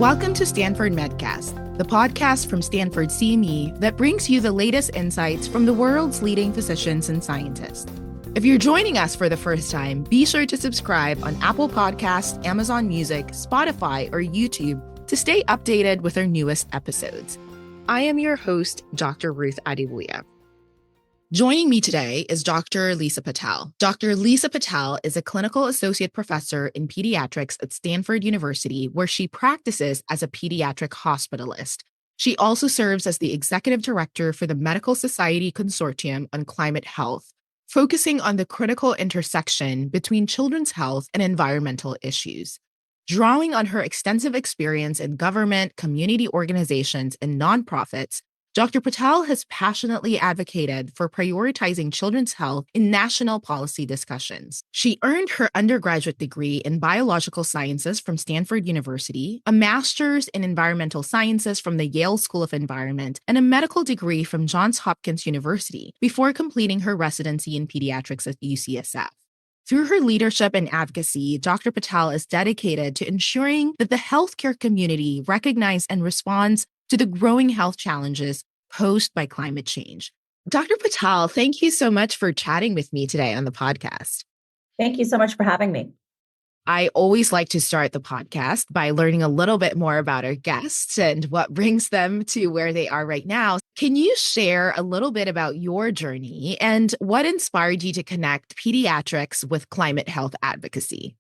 Welcome to Stanford Medcast, the podcast from Stanford CME that brings you the latest insights from the world's leading physicians and scientists. If you're joining us for the first time, be sure to subscribe on Apple Podcasts, Amazon Music, Spotify, or YouTube to stay updated with our newest episodes. I am your host, Dr. Ruth Adewuya. Joining me today is Dr. Lisa Patel. Dr. Lisa Patel is a clinical associate professor in pediatrics at Stanford University, where she practices as a pediatric hospitalist. She also serves as the executive director for the Medical Society Consortium on Climate Health, focusing on the critical intersection between children's health and environmental issues. Drawing on her extensive experience in government, community organizations, and nonprofits, Dr. Patel has passionately advocated for prioritizing children's health in national policy discussions. She earned her undergraduate degree in biological sciences from Stanford University, a master's in environmental sciences from the Yale School of Environment, and a medical degree from Johns Hopkins University before completing her residency in pediatrics at UCSF. Through her leadership and advocacy, Dr. Patel is dedicated to ensuring that the healthcare community recognizes and responds to the growing health challenges posed by climate change. Dr. Patel, thank you so much for chatting with me today on the podcast. Thank you so much for having me. I always like to start the podcast by learning a little bit more about our guests and what brings them to where they are right now. Can you share a little bit about your journey and what inspired you to connect pediatrics with climate health advocacy?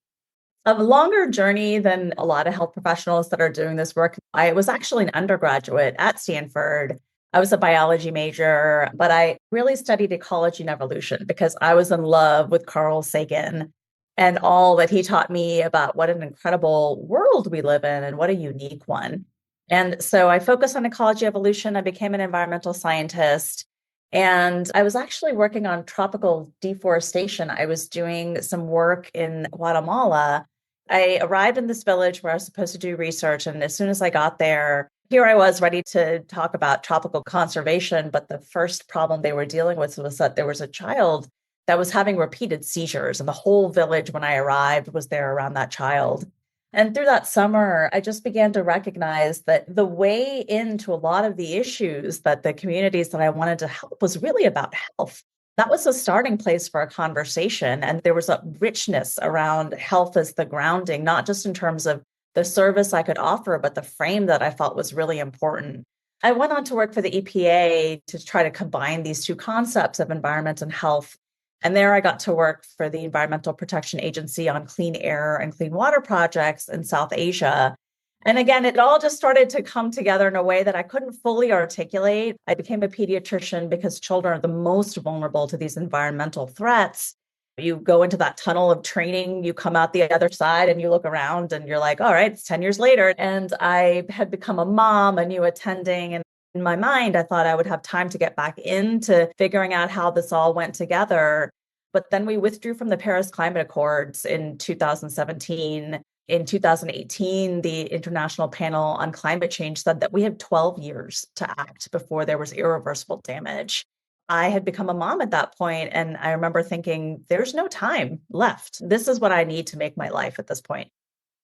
A longer journey than a lot of health professionals that are doing this work. I was actually an undergraduate at Stanford. I was a biology major, but I really studied ecology and evolution because I was in love with Carl Sagan and all that he taught me about what an incredible world we live in and what a unique one. And so I focused on ecology evolution. I became an environmental scientist. And I was actually working on tropical deforestation. I was doing some work in Guatemala. I arrived in this village where I was supposed to do research. And as soon as I got there, here I was ready to talk about tropical conservation. But the first problem they were dealing with was that there was a child that was having repeated seizures. And the whole village, when I arrived, was there around that child. And through that summer, I just began to recognize that the way into a lot of the issues that the communities that I wanted to help was really about health. That was a starting place for a conversation. And there was a richness around health as the grounding, not just in terms of the service I could offer, but the frame that I felt was really important. I went on to work for the EPA to try to combine these two concepts of environment and health. And there I got to work for the Environmental Protection Agency on clean air and clean water projects in South Asia. And again, it all just started to come together in a way that I couldn't fully articulate. I became a pediatrician because children are the most vulnerable to these environmental threats. You go into that tunnel of training, you come out the other side and you look around and you're like, all right, it's 10 years later. And I had become a mom, a new attending. And in my mind, I thought I would have time to get back into figuring out how this all went together. But then we withdrew from the Paris Climate Accords in 2017. In 2018, the International Panel on Climate Change said that we had 12 years to act before there was irreversible damage. I had become a mom at that point, and I remember thinking, there's no time left. This is what I need to make my life at this point.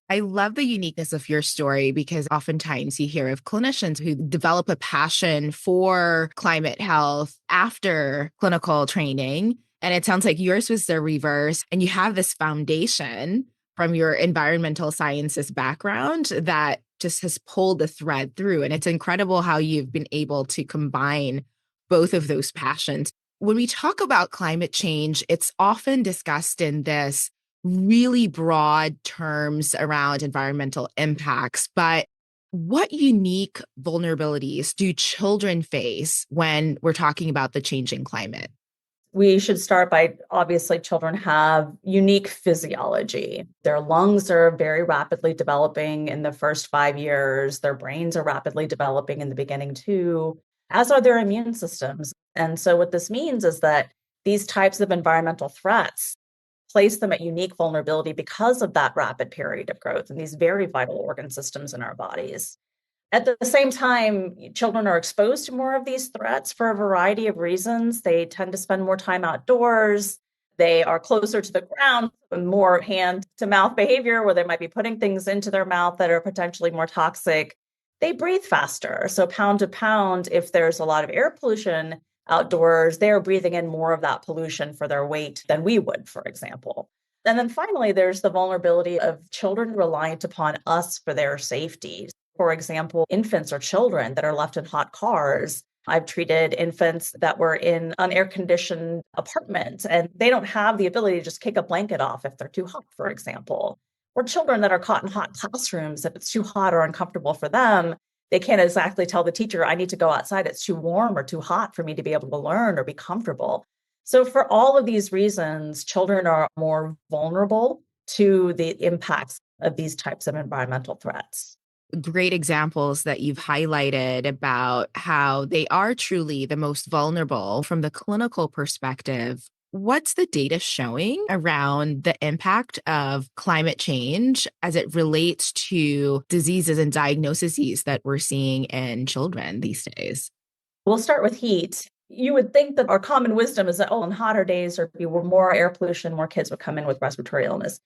I love the uniqueness of your story because oftentimes you hear of clinicians who develop a passion for climate health after clinical training. And it sounds like yours was the reverse. And you have this foundation from your environmental sciences background that just has pulled the thread through. And it's incredible how you've been able to combine both of those passions. When we talk about climate change, it's often discussed in this really broad terms around environmental impacts, but what unique vulnerabilities do children face when we're talking about the changing climate? We should start by, obviously, children have unique physiology. Their lungs are very rapidly developing in the first 5 years. Their brains are rapidly developing in the beginning too, as are their immune systems. And so what this means is that these types of environmental threats place them at unique vulnerability because of that rapid period of growth and these very vital organ systems in our bodies. At the same time, children are exposed to more of these threats for a variety of reasons. They tend to spend more time outdoors. They are closer to the ground, more hand to mouth behavior where they might be putting things into their mouth that are potentially more toxic. They breathe faster. So pound to pound, if there's a lot of air pollution outdoors, they're breathing in more of that pollution for their weight than we would, for example. And then finally, there's the vulnerability of children reliant upon us for their safety. For example, infants or children that are left in hot cars. I've treated infants that were in an air-conditioned apartment and they don't have the ability to just kick a blanket off if they're too hot, for example. Or children that are caught in hot classrooms, if it's too hot or uncomfortable for them, they can't exactly tell the teacher, I need to go outside. It's too warm or too hot for me to be able to learn or be comfortable. So for all of these reasons, children are more vulnerable to the impacts of these types of environmental threats. Great examples that you've highlighted about how they are truly the most vulnerable from the clinical perspective. What's the data showing around the impact of climate change as it relates to diseases and diagnoses that we're seeing in children these days? We'll start with heat. You would think that our common wisdom is that, in hotter days or more air pollution, more kids would come in with respiratory illness.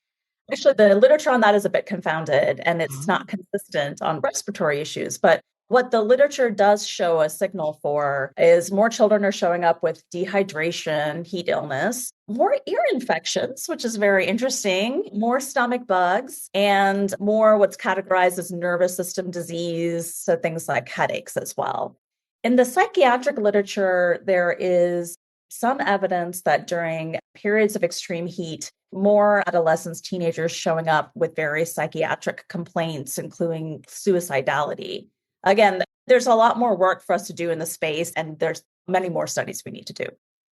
Actually, the literature on that is a bit confounded and it's not consistent on respiratory issues. But what the literature does show a signal for is more children are showing up with dehydration, heat illness, more ear infections, which is very interesting, more stomach bugs, and more what's categorized as nervous system disease, so things like headaches as well. In the psychiatric literature, there is some evidence that during periods of extreme heat, more adolescents, teenagers showing up with various psychiatric complaints, including suicidality. Again, there's a lot more work for us to do in the space, and there's many more studies we need to do.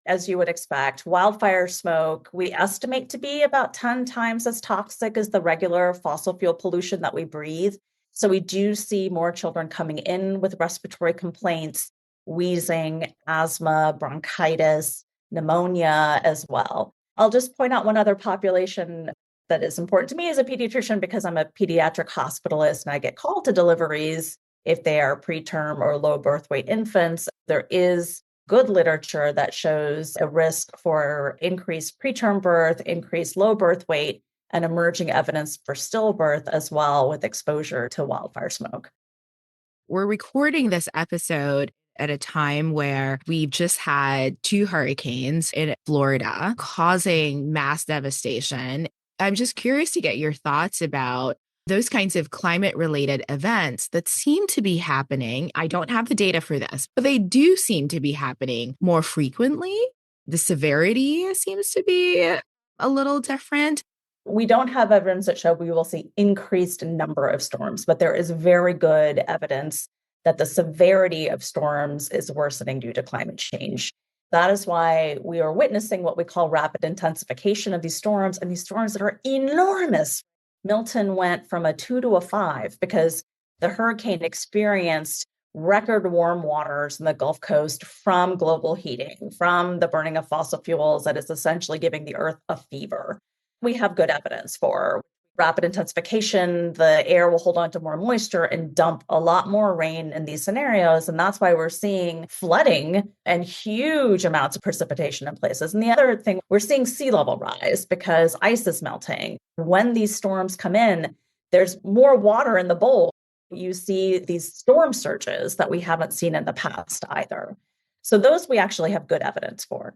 As you would expect, wildfire smoke, we estimate to be about 10 times as toxic as the regular fossil fuel pollution that we breathe. So we do see more children coming in with respiratory complaints, wheezing, asthma, bronchitis, pneumonia as well. I'll just point out one other population that is important to me as a pediatrician because I'm a pediatric hospitalist and I get called to deliveries if they are preterm or low birth weight infants. There is good literature that shows a risk for increased preterm birth, increased low birth weight, and emerging evidence for stillbirth as well with exposure to wildfire smoke. We're recording this episode at a time where we've just had 2 hurricanes in Florida causing mass devastation. I'm just curious to get your thoughts about those kinds of climate-related events that seem to be happening. I don't have the data for this, but they do seem to be happening more frequently. The severity seems to be a little different. We don't have evidence that show we will see increased number of storms, but there is very good evidence that the severity of storms is worsening due to climate change. That is why we are witnessing what we call rapid intensification of these storms, and these storms that are enormous. Milton went from a 2 to a 5 because the hurricane experienced record warm waters in the Gulf Coast from global heating, from the burning of fossil fuels that is essentially giving the earth a fever. We have good evidence for rapid intensification. The air will hold on to more moisture and dump a lot more rain in these scenarios. And that's why we're seeing flooding and huge amounts of precipitation in places. And the other thing, we're seeing sea level rise because ice is melting. When these storms come in, there's more water in the bowl. You see these storm surges that we haven't seen in the past either. So those we actually have good evidence for.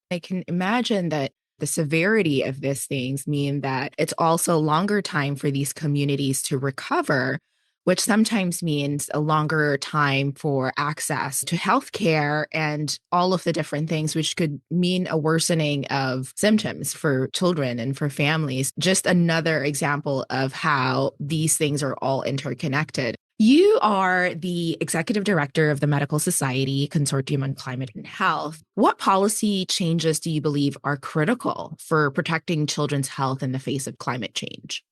I can imagine that the severity of these things mean that it's also longer time for these communities to recover, which sometimes means a longer time for access to healthcare and all of the different things, which could mean a worsening of symptoms for children and for families. Just another example of how these things are all interconnected. You are the executive director of the Medical Society Consortium on Climate and Health. What policy changes do you believe are critical for protecting children's health in the face of climate change?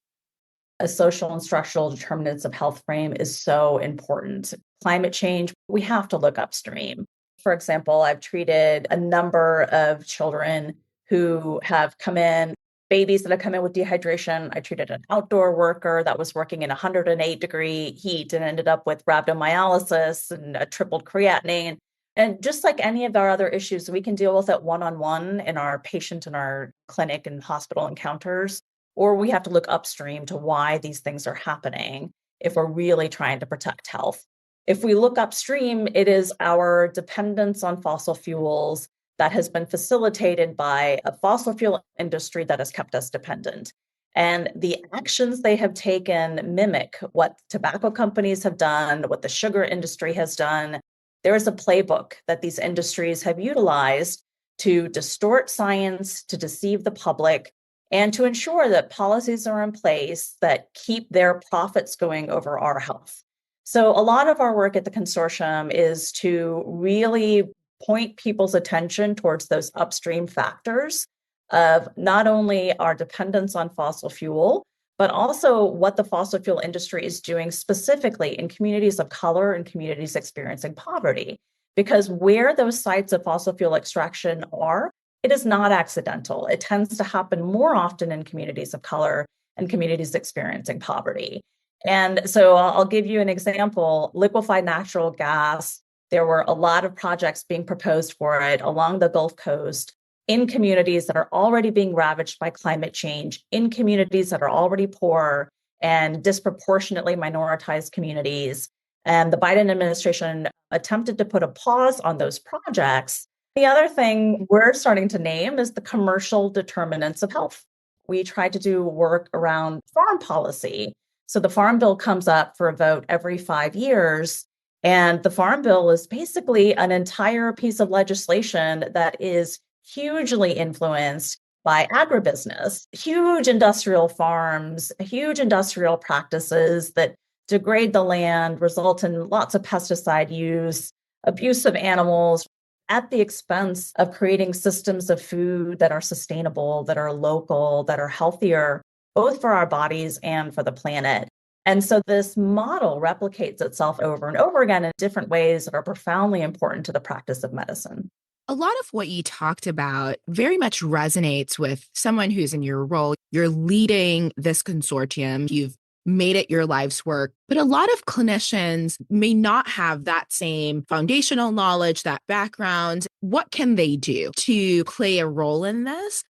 A social and structural determinants of health frame is so important. Climate change, we have to look upstream. For example, I've treated a number of children who have come in, babies that have come in with dehydration. I treated an outdoor worker that was working in 108-degree heat and ended up with rhabdomyolysis and a tripled creatinine. And just like any of our other issues, we can deal with it one-on-one in our patient and our clinic and hospital encounters, or we have to look upstream to why these things are happening if we're really trying to protect health. If we look upstream, it is our dependence on fossil fuels that has been facilitated by a fossil fuel industry that has kept us dependent. And the actions they have taken mimic what tobacco companies have done, what the sugar industry has done. There is a playbook that these industries have utilized to distort science, to deceive the public, and to ensure that policies are in place that keep their profits going over our health. So, a lot of our work at the consortium is to really point people's attention towards those upstream factors of not only our dependence on fossil fuel, but also what the fossil fuel industry is doing specifically in communities of color and communities experiencing poverty. Because where those sites of fossil fuel extraction are, it is not accidental. It tends to happen more often in communities of color and communities experiencing poverty. And so I'll give you an example. Liquefied natural gas, there were a lot of projects being proposed for it along the Gulf Coast in communities that are already being ravaged by climate change, in communities that are already poor and disproportionately minoritized communities. And the Biden administration attempted to put a pause on those projects. The other thing we're starting to name is the commercial determinants of health. We tried to do work around farm policy. So the Farm Bill comes up for a vote every 5 years. And the Farm Bill is basically an entire piece of legislation that is hugely influenced by agribusiness, huge industrial farms, huge industrial practices that degrade the land, result in lots of pesticide use, abuse of animals at the expense of creating systems of food that are sustainable, that are local, that are healthier, both for our bodies and for the planet. And so this model replicates itself over and over again in different ways that are profoundly important to the practice of medicine. A lot of what you talked about very much resonates with someone who's in your role. You're leading this consortium. You've made it your life's work. But a lot of clinicians may not have that same foundational knowledge, that background. What can they do to play a role in this?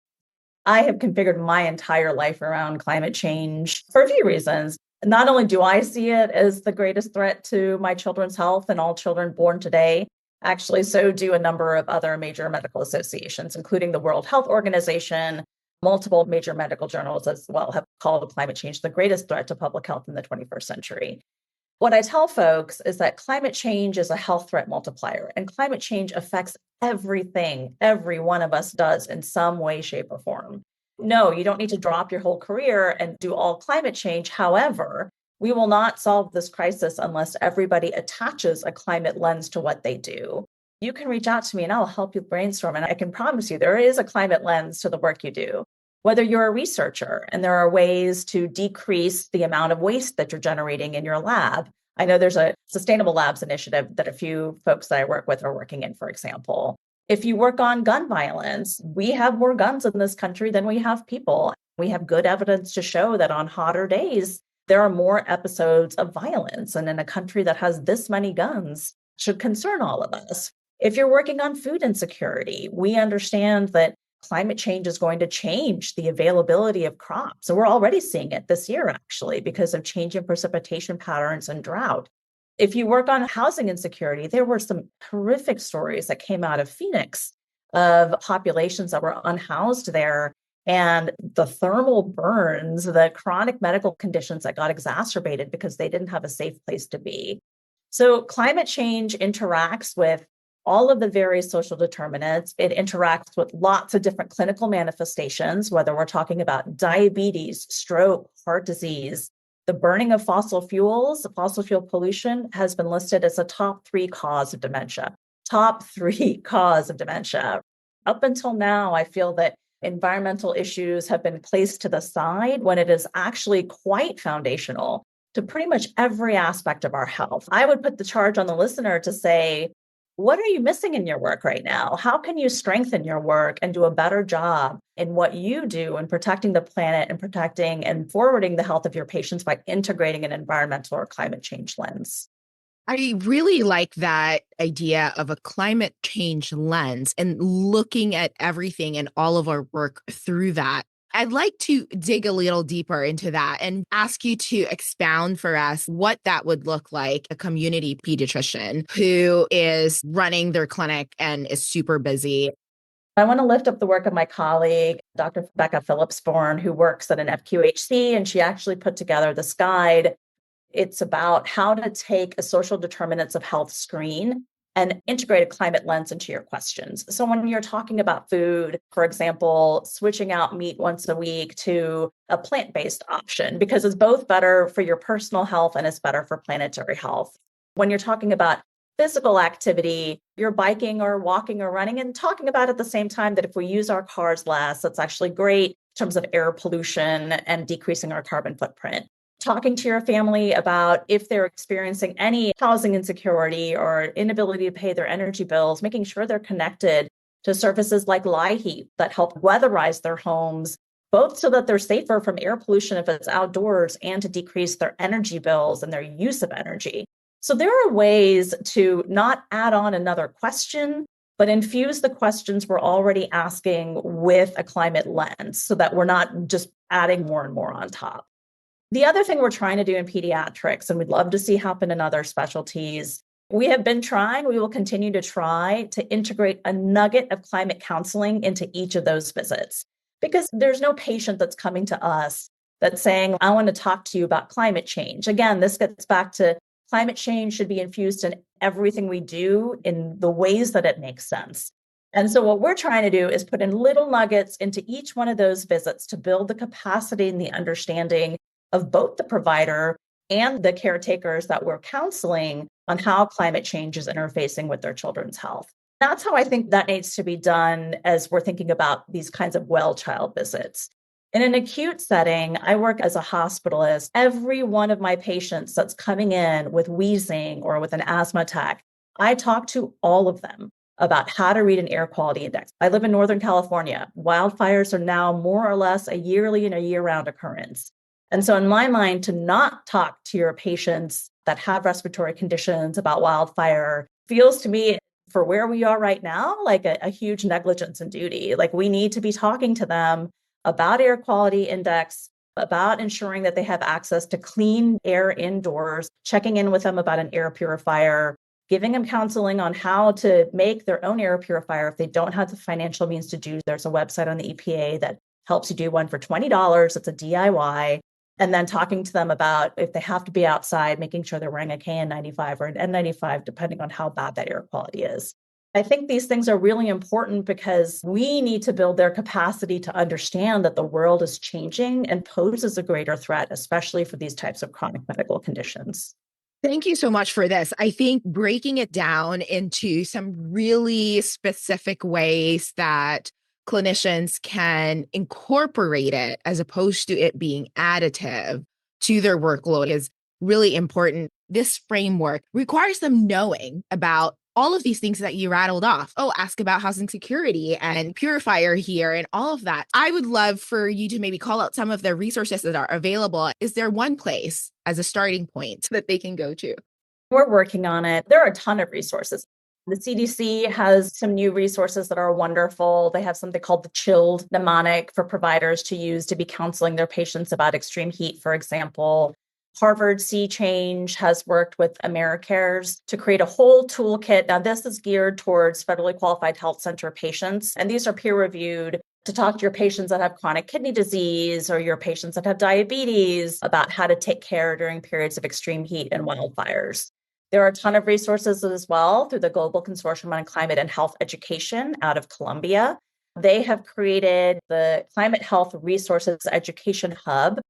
I have configured my entire life around climate change for a few reasons. Not only do I see it as the greatest threat to my children's health and all children born today, actually, so do a number of other major medical associations, including the World Health Organization. Multiple major medical journals as well have called climate change the greatest threat to public health in the 21st century. What I tell folks is that climate change is a health threat multiplier, and climate change affects everything every one of us does in some way, shape, or form. No, you don't need to drop your whole career and do all climate change. However, we will not solve this crisis unless everybody attaches a climate lens to what they do. You can reach out to me and I'll help you brainstorm. And I can promise you there is a climate lens to the work you do. Whether you're a researcher and there are ways to decrease the amount of waste that you're generating in your lab. I know there's a Sustainable Labs initiative that a few folks that I work with are working in, for example. If you work on gun violence, we have more guns in this country than we have people. We have good evidence to show that on hotter days, there are more episodes of violence. And in a country that has this many guns, should concern all of us. If you're working on food insecurity, we understand that climate change is going to change the availability of crops. So we're already seeing it this year, actually, because of changing precipitation patterns and drought. If you work on housing insecurity, there were some horrific stories that came out of Phoenix of populations that were unhoused there. And the thermal burns, the chronic medical conditions that got exacerbated because they didn't have a safe place to be. So climate change interacts with all of the various social determinants. It interacts with lots of different clinical manifestations, whether we're talking about diabetes, stroke, heart disease. The burning of fossil fuels, fossil fuel pollution has been listed as a top 3 cause of dementia. Top 3 cause of dementia. Up until now, I feel that environmental issues have been placed to the side when it is actually quite foundational to pretty much every aspect of our health. I would put the charge on the listener to say, what are you missing in your work right now? How can you strengthen your work and do a better job in what you do in protecting the planet and protecting and forwarding the health of your patients by integrating an environmental or climate change lens? I really like that idea of a climate change lens and looking at everything and all of our work through that. I'd like to dig a little deeper into that and ask you to expound for us what that would look like, a community pediatrician who is running their clinic and is super busy. I want to lift up the work of my colleague, Dr. Becca Phillips-Born, who works at an FQHC, and she actually put together this guide. It's about how to take a social determinants of health screen and integrate a climate lens into your questions. So when you're talking about food, for example, switching out meat once a week to a plant-based option, because it's both better for your personal health and it's better for planetary health. When you're talking about physical activity, you're biking or walking or running, and talking about at the same time that if we use our cars less, that's actually great in terms of air pollution and decreasing our carbon footprint. Talking to your family about if they're experiencing any housing insecurity or inability to pay their energy bills, making sure they're connected to services like LIHEAP that help weatherize their homes, both so that they're safer from air pollution if it's outdoors and to decrease their energy bills and their use of energy. So there are ways to not add on another question, but infuse the questions we're already asking with a climate lens so that we're not just adding more and more on top. The other thing we're trying to do in pediatrics, and we'd love to see happen in other specialties, we have been trying, we will continue to try to integrate a nugget of climate counseling into each of those visits. Because there's no patient that's coming to us that's saying, I want to talk to you about climate change. Again, this gets back to climate change should be infused in everything we do in the ways that it makes sense. And so what we're trying to do is put in little nuggets into each one of those visits to build the capacity and the understanding of both the provider and the caretakers that we're counseling on how climate change is interfacing with their children's health. That's how I think that needs to be done as we're thinking about these kinds of well child visits. In an acute setting, I work as a hospitalist. Every one of my patients that's coming in with wheezing or with an asthma attack, I talk to all of them about how to read an air quality index. I live in Northern California. Wildfires are now more or less a yearly and a year-round occurrence. And so in my mind, to not talk to your patients that have respiratory conditions about wildfire feels to me, for where we are right now, like a huge negligence in duty. Like we need to be talking to them about air quality index, about ensuring that they have access to clean air indoors, checking in with them about an air purifier, giving them counseling on how to make their own air purifier if they don't have the financial means to do. There's a website on the EPA that helps you do one for $20. It's a DIY. And then talking to them about if they have to be outside, making sure they're wearing a KN95 or an N95, depending on how bad that air quality is. I think these things are really important because we need to build their capacity to understand that the world is changing and poses a greater threat, especially for these types of chronic medical conditions. Thank you so much for this. I think breaking it down into some really specific ways that clinicians can incorporate it as opposed to it being additive to their workload is really important. This framework requires them knowing about all of these things that you rattled off. Oh, ask about housing security and purifier here and all of that. I would love for you to maybe call out some of the resources that are available. Is there one place as a starting point that they can go to? We're working on it. There are a ton of resources. The CDC has some new resources that are wonderful. They have something called the chilled mnemonic for providers to use to be counseling their patients about extreme heat, for example. Harvard Sea Change has worked with AmeriCares to create a whole toolkit. Now, this is geared towards federally qualified health center patients, and these are peer-reviewed to talk to your patients that have chronic kidney disease or your patients that have diabetes about how to take care during periods of extreme heat and wildfires. There are a ton of resources as well through the Global Consortium on Climate and Health Education out of Columbia. They have created the Climate Health Resources Education Hub,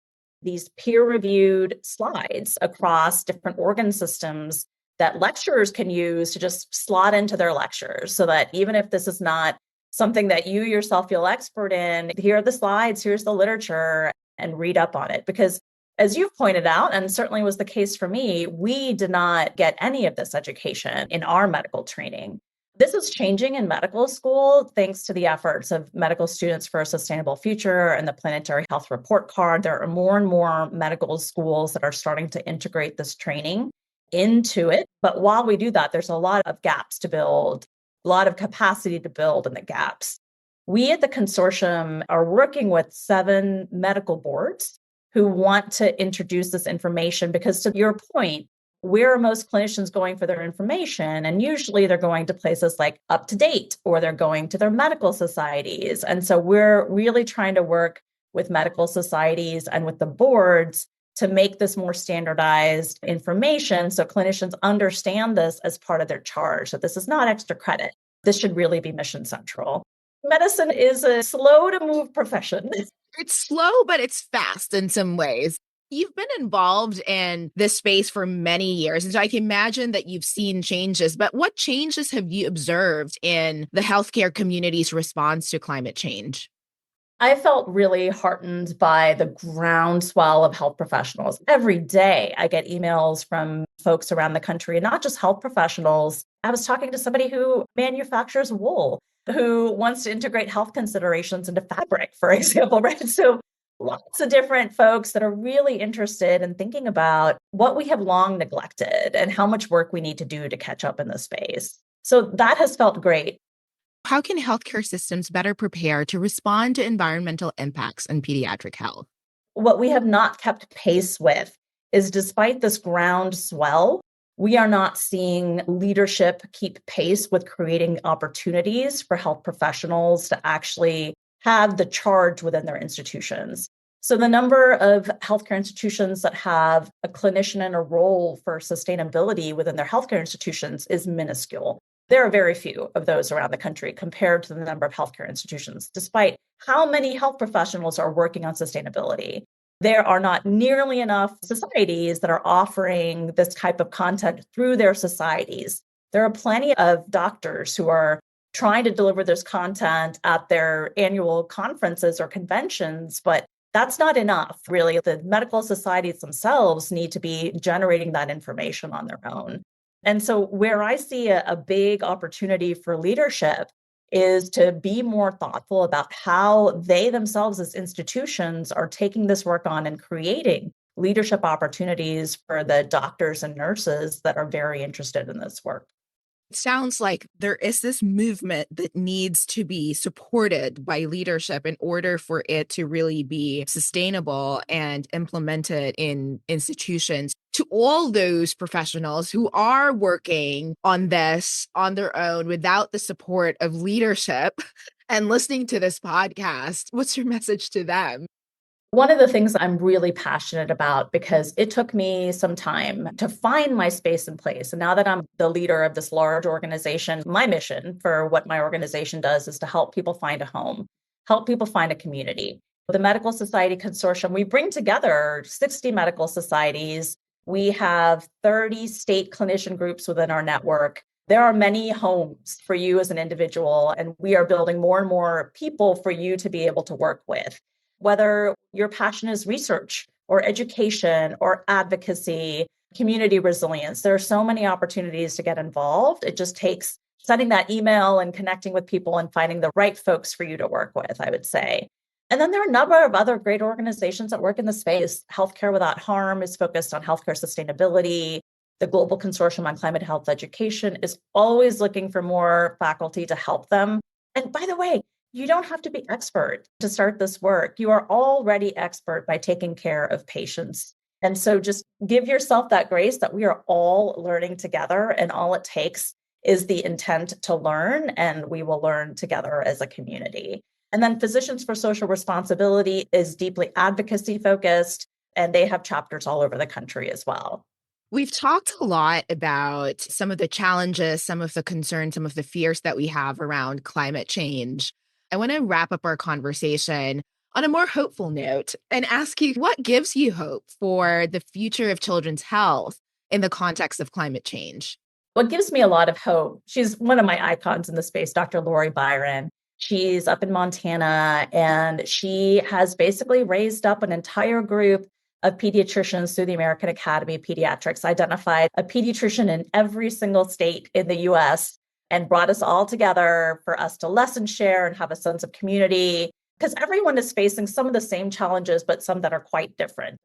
these peer-reviewed slides across different organ systems that lecturers can use to just slot into their lectures so that even if this is not something that you yourself feel expert in, here are the slides, here's the literature, and read up on it. Because as you've pointed out, and certainly was the case for me, we did not get any of this education in our medical training. This is changing in medical school thanks to the efforts of Medical Students for a Sustainable Future and the Planetary Health Report Card. There are more and more medical schools that are starting to integrate this training. into it. But while we do that, there's a lot of gaps to build, a lot of capacity to build in the gaps. We at the consortium are working with 7 medical boards who want to introduce this information because, to your point, where are most clinicians going for their information? And usually they're going to places like Up to Date, or they're going to their medical societies. And so we're really trying to work with medical societies and with the boards to make this more standardized information so clinicians understand this as part of their charge. So this is not extra credit. This should really be mission central. Medicine is a slow to move profession. It's slow, but it's fast in some ways. You've been involved in this space for many years, and so I can imagine that you've seen changes, but what changes have you observed in the healthcare community's response to climate change? I felt really heartened by the groundswell of health professionals. Every day I get emails from folks around the country, and not just health professionals. I was talking to somebody who manufactures wool, who wants to integrate health considerations into fabric, for example, right? So lots of different folks that are really interested in thinking about what we have long neglected and how much work we need to do to catch up in this space. So that has felt great. How can healthcare systems better prepare to respond to environmental impacts in pediatric health? What we have not kept pace with is, despite this groundswell, we are not seeing leadership keep pace with creating opportunities for health professionals to actually have the charge within their institutions. So the number of healthcare institutions that have a clinician in a role for sustainability within their healthcare institutions is minuscule. There are very few of those around the country compared to the number of healthcare institutions, despite how many health professionals are working on sustainability. There are not nearly enough societies that are offering this type of content through their societies. There are plenty of doctors who are trying to deliver this content at their annual conferences or conventions, but that's not enough, really. The medical societies themselves need to be generating that information on their own. And so where I see a big opportunity for leadership is to be more thoughtful about how they themselves as institutions are taking this work on and creating leadership opportunities for the doctors and nurses that are very interested in this work. It sounds like there is this movement that needs to be supported by leadership in order for it to really be sustainable and implemented in institutions. To all those professionals who are working on this on their own without the support of leadership and listening to this podcast, what's your message to them? One of the things I'm really passionate about, because it took me some time to find my space and place. And now that I'm the leader of this large organization, my mission for what my organization does is to help people find a home, help people find a community. The Medical Society Consortium, we bring together 60 medical societies. We have 30 state clinician groups within our network. There are many homes for you as an individual, and we are building more and more people for you to be able to work with. Whether your passion is research or education or advocacy, community resilience, there are so many opportunities to get involved. It just takes sending that email and connecting with people and finding the right folks for you to work with, I would say. And then there are a number of other great organizations that work in the space. Healthcare Without Harm is focused on healthcare sustainability. The Global Consortium on Climate Health Education is always looking for more faculty to help them. And by the way, you don't have to be expert to start this work. You are already expert by taking care of patients. And so just give yourself that grace that we are all learning together, and all it takes is the intent to learn, and we will learn together as a community. And then Physicians for Social Responsibility is deeply advocacy focused, and they have chapters all over the country as well. We've talked a lot about some of the challenges, some of the concerns, some of the fears that we have around climate change. I want to wrap up our conversation on a more hopeful note and ask you, what gives you hope for the future of children's health in the context of climate change? What gives me a lot of hope, she's one of my icons in the space, Dr. Lori Byron. She's up in Montana, and she has basically raised up an entire group of pediatricians through the American Academy of Pediatrics, identified a pediatrician in every single state in the US, and brought us all together for us to lesson share and have a sense of community, because everyone is facing some of the same challenges, but some that are quite different,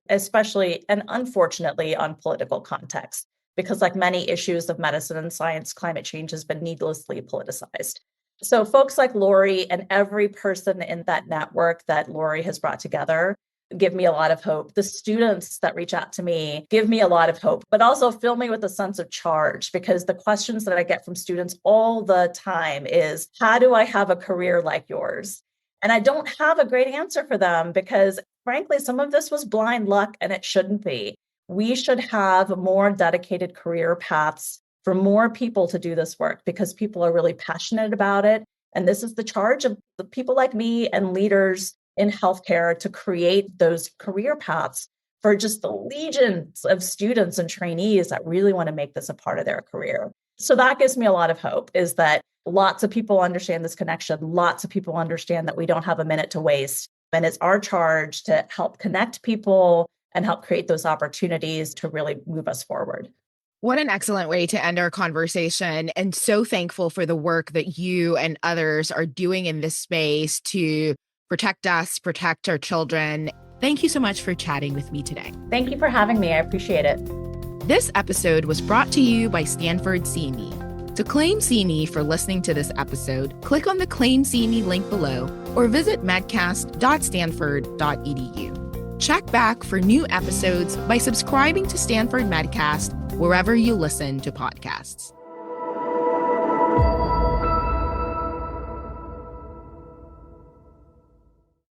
especially and unfortunately on political context. because like many issues of medicine and science, climate change has been needlessly politicized. So folks like Lori and every person in that network that Lori has brought together give me a lot of hope. The students that reach out to me give me a lot of hope, but also fill me with a sense of charge, because the questions that I get from students all the time is, how do I have a career like yours? And I don't have a great answer for them because, frankly, some of this was blind luck and it shouldn't be. We should have more dedicated career paths for more people to do this work because people are really passionate about it. And this is the charge of the people like me and leaders in healthcare to create those career paths for just the legions of students and trainees that really want to make this a part of their career. So that gives me a lot of hope, is that lots of people understand this connection. Lots of people understand that we don't have a minute to waste. And it's our charge to help connect people and help create those opportunities to really move us forward. What an excellent way to end our conversation. And so thankful for the work that you and others are doing in this space to protect us, protect our children. Thank you so much for chatting with me today. Thank you for having me. I appreciate it. This episode was brought to you by Stanford CME. To claim CME for listening to this episode, click on the Claim CME link below or visit medcast.stanford.edu. Check back for new episodes by subscribing to Stanford Medcast wherever you listen to podcasts.